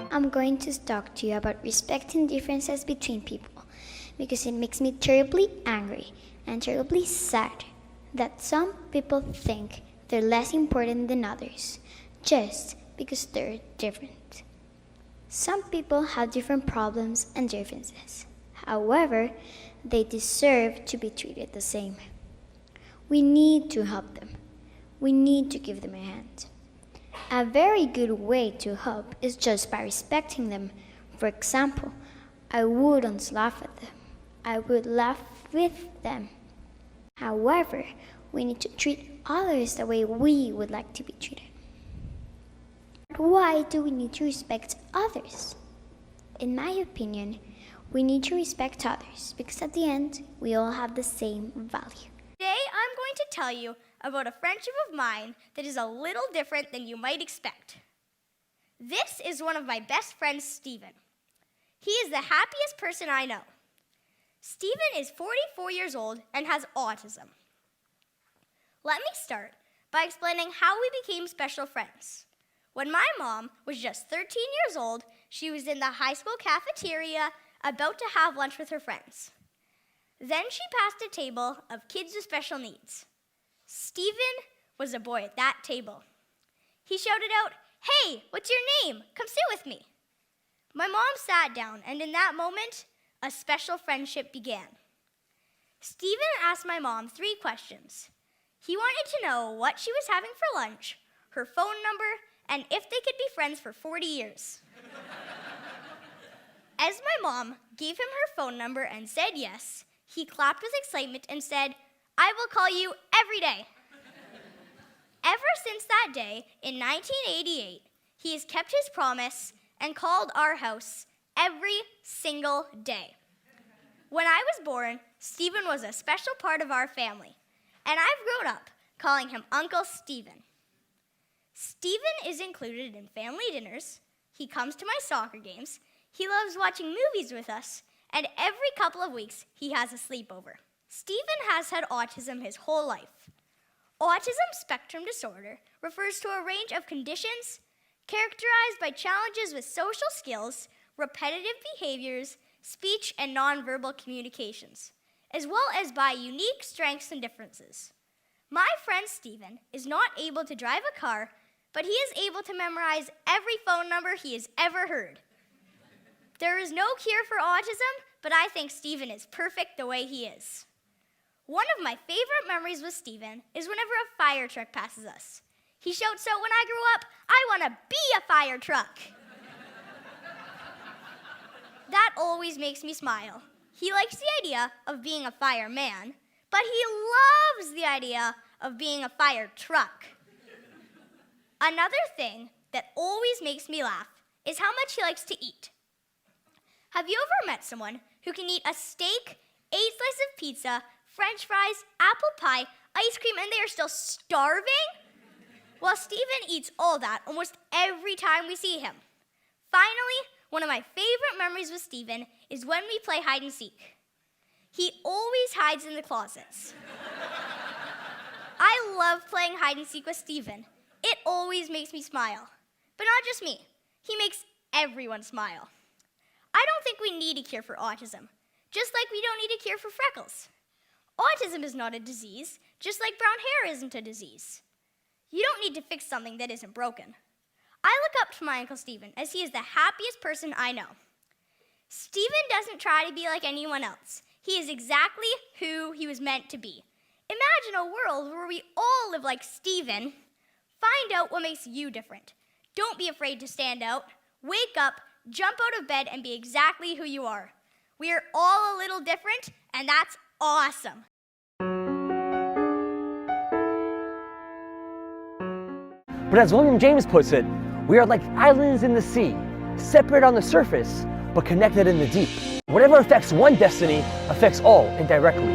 I'm going to talk to you about respecting differences between people because it makes me terribly angry and terribly sad that some people think they're less important than others just because they're different. Some people have different problems and differences. However, they deserve to be treated the same. We need to help them. We need to give them a hand. A very good way to help is just by respecting them. For example, I wouldn't laugh at them. I would laugh with them. However, we need to treat others the way we would like to be treated. Why do we need to respect others? In my opinion, we need to respect others because at the end, we all have the same value. Today, I'm going to tell you about a friendship of mine that is a little different than you might expect. This is one of my best friends, Stephen. He is the happiest person I know. Stephen is 44 years old and has autism. Let me start by explaining how we became special friends. When my mom was just 13 years old, she was in the high school cafeteria about to have lunch with her friends. Then she passed a table of kids with special needs. Stephen was a boy at that table. He shouted out, "Hey, what's your name? Come sit with me." My mom sat down, and in that moment, a special friendship began. Stephen asked my mom 3 questions. He wanted to know what she was having for lunch, her phone number, and if they could be friends for 40 years. As my mom gave him her phone number and said yes, he clapped with excitement and said, "I will call you every day." Ever since that day, in 1988, he has kept his promise and called our house every single day. When I was born, Stephen was a special part of our family, and I've grown up calling him Uncle Stephen. Stephen is included in family dinners, he comes to my soccer games, he loves watching movies with us, and every couple of weeks he has a sleepover. Stephen has had autism his whole life. Autism spectrum disorder refers to a range of conditions characterized by challenges with social skills, repetitive behaviors, speech and nonverbal communications, as well as by unique strengths and differences. My friend Stephen is not able to drive a car, but he is able to memorize every phone number he has ever heard. There is no cure for autism, but I think Stephen is perfect the way he is. One of my favorite memories with Stephen is whenever a fire truck passes us. He shouts out when I grow up, "I want to be a fire truck." That always makes me smile. He likes the idea of being a fireman, but he loves the idea of being a fire truck. Another thing that always makes me laugh is how much he likes to eat. Have you ever met someone who can eat a steak, 8 slices of pizza, French fries, apple pie, ice cream, and they are still starving? Well, Stephen eats all that almost every time we see him. Finally, One of my favorite memories with Steven is when we play hide and seek. He always hides in the closets. I love playing hide and seek with Steven. It always makes me smile. But not just me. He makes everyone smile. I don't think we need a cure for autism, just like we don't need a cure for freckles. Autism is not a disease, just like brown hair isn't a disease. You don't need to fix something that isn't broken. I look up to my Uncle Steven, as he is the happiest person I know. Steven doesn't try to be like anyone else. He is exactly who he was meant to be. Imagine a world where we all live like Steven. Find out what makes you different. Don't be afraid to stand out. Wake up, jump out of bed, and be exactly who you are. We are all a little different, and that's awesome. But as William James puts it, we are like islands in the sea, separate on the surface, but connected in the deep. Whatever affects one destiny affects all indirectly.